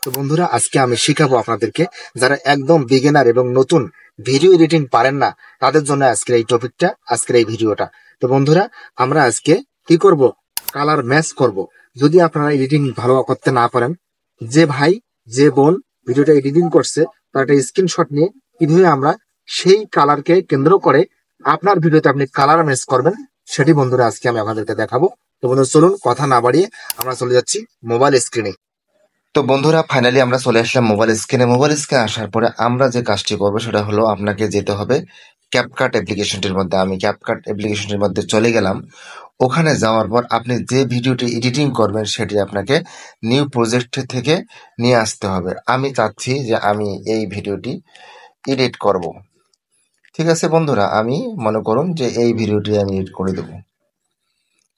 তো বন্ধুরা, আজকে আমি শিখাবো আপনাদেরকে, যারা একদম বিগিনার এবং নতুন ভিডিও এডিটিং পারেন না, তাদের জন্য আজকের এই টপিকটা, আজকের এই ভিডিওটা। তো বন্ধুরা, আমরা আজকে কি করব, কালার ম্যাচ করব। যদি আপনারা এডিটিং ভালো করতে না পারেন, যে ভাই যে বোন ভিডিওটা এডিটিং করছে তার একটা স্ক্রিনশট নিয়ে কিভাবে আমরা সেই কালারকে কেন্দ্র করে আপনার ভিডিওতে আপনি কালার ম্যাচ করবেন, সেটি বন্ধুরা আজকে আমি আপনাদেরকে দেখাবো। তো বন্ধুরা, চলুন কথা না বাড়িয়ে আমরা চলে যাচ্ছি মোবাইল স্ক্রিনে। তো বন্ধুরা, ফাইনালি আমরা চলে আসলাম মোবাইল স্ক্রিনে। মোবাইল স্ক্রিনে আসার পরে আমরা যে কাজটি করবো সেটা হলো, আপনাকে যেতে হবে ক্যাপকাট অ্যাপ্লিকেশনটির মধ্যে। আমি ক্যাপকাট অ্যাপ্লিকেশনটির মধ্যে চলে গেলাম। ওখানে যাওয়ার পর আপনি যে ভিডিওটি এডিটিং করবেন সেটি আপনাকে নিউ প্রজেক্ট থেকে নিয়ে আসতে হবে। আমি চাচ্ছি যে আমি এই ভিডিওটি এডিট করব। ঠিক আছে বন্ধুরা, আমি মনে করুন যে এই ভিডিওটি আমি এডিট করে দেব।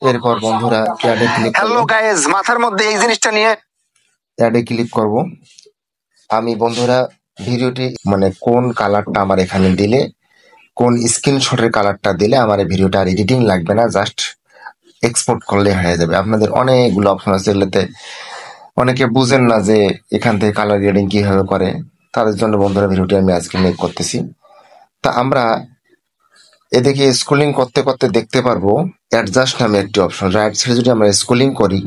এরপর বন্ধুরা অ্যাডে ক্লিক করব। হ্যালো গাইস, মাথার মধ্যে এই জিনিসটা নিয়ে অ্যাডে ক্লিক করব। আমি বন্ধুরা ভিডিওটি মানে কোন কালারটা আমার এখানে দিলে, কোন স্ক্রিনশটের কালারটা দিলে আমার এই ভিডিওটা আর এডিটিং লাগবে না, জাস্ট এক্সপোর্ট করলে হয়ে যাবে। আপনাদের অনেকগুলো অপশন আছে, এগুলোতে অনেকে বুঝেন না যে এখান থেকে কালার গ্রেডিং কিভাবে করে। তাদের জন্য বন্ধুরা ভিডিওটি আমি আজকে মেক করতেছি। তা আমরা এদিকে স্ক্রলিং করতে করতে দেখতে পারবো অ্যাডজাস্ট নামে একটি অপশন। রাইট সাইডে যদি আমরা স্ক্রলিং করি,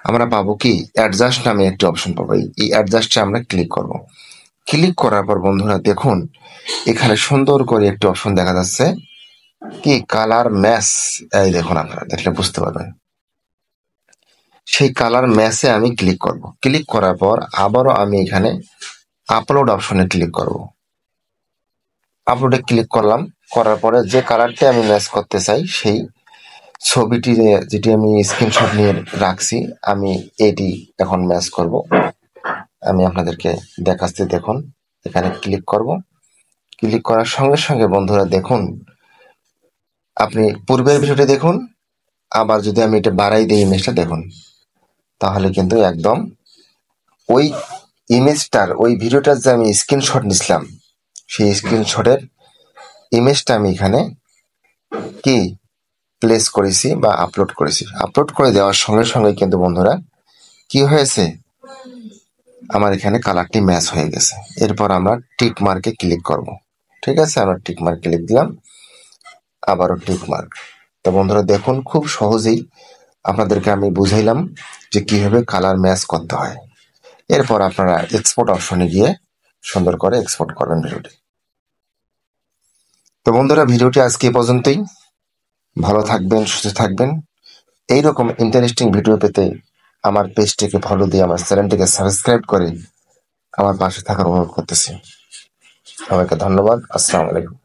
আমরা পাবো কি অ্যাডজাস্ট নামে একটি অপশন পাবো। এই অ্যাডজাস্টে আমরা ক্লিক করব। ক্লিক করার পর বন্ধুরা দেখুন, এখানে সুন্দর করে একটি অপশন দেখা যাচ্ছে, কি কালার ম্যাচ। এই দেখুন, আপনারা দেখলে বুঝতে পারবেন। সেই কালার ম্যাচে আমি ক্লিক করব। ক্লিক করার পর আবারও আমি এখানে আপলোড অপশনে ক্লিক করব। আপলোডে ক্লিক করলাম, করার পরে যে কালারটি আমি ম্যাচ করতে চাই সেই ছবিটি যেটি আমি স্ক্রিনশট নিয়ে রাখছি, আমি এটি এখন ম্যাচ করব। আমি আপনাদেরকে দেখাচ্ছি, দেখুন এখানে ক্লিক করব। ক্লিক করার সঙ্গে সঙ্গে বন্ধুরা দেখুন, আপনি পূর্বের ভিডিওটি দেখুন, আবার যদি আমি এটা বাড়াই দিই ইমেজটা দেখুন, তাহলে কিন্তু একদম ওই ইমেজটার, ওই ভিডিওটার যে আমি স্ক্রিনশট নিছিলাম সেই স্ক্রিনশটের ইমেজটা আমি এখানে কি প্লেস করেছি বা আপলোড করেছি। আপলোড করে দেওয়ার সঙ্গে সঙ্গে কিন্তু বন্ধুরা কি হয়েছে, আমার এখানে কালারটি ম্যাচ হয়ে গেছে। এরপর আমরা টিক মার্কে ক্লিক করব। ঠিক আছে, আমরা টিক মার্ক ক্লিক দিলাম, আবারও টিক মার্ক। তো বন্ধুরা দেখুন, খুব সহজেই আপনাদেরকে আমি বুঝাইলাম যে কিভাবে কালার ম্যাচ করতে হয়। এরপর আপনারা এক্সপোর্ট অপশনে গিয়ে সুন্দর করে এক্সপোর্ট করবেন ভিডিওটি। তো বন্ধুরা, ভিডিওটি আজকে এই পর্যন্তই। ভালো থাকবেন, সুস্থ থাকবেন। এইরকম ইন্টারেস্টিং ভিডিও পেতে আমার পেজটিকে ফলো দিয়ে আমার চ্যানেলটিকে সাবস্ক্রাইব করে আমার পাশে থাকার অনুরোধ করতেছি। সবাইকে ধন্যবাদ। আসসালামু আলাইকুম।